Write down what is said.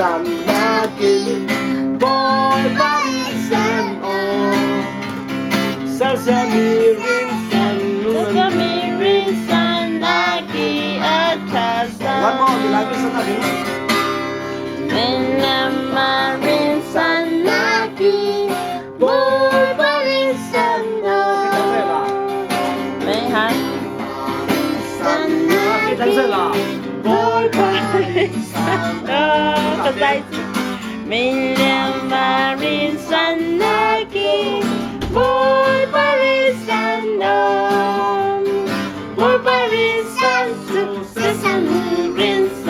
parisan lagi, boy parisan oh. Sesame rinsan lagi atasan. One more, dilapis lagi. Melama rinsan lagi, boy parisan oh. Mehan Kita isa lah. boy parisan oh. Kasay Melama rinsan lagi, boy parisan oh. Boy parisan, sesame rinsan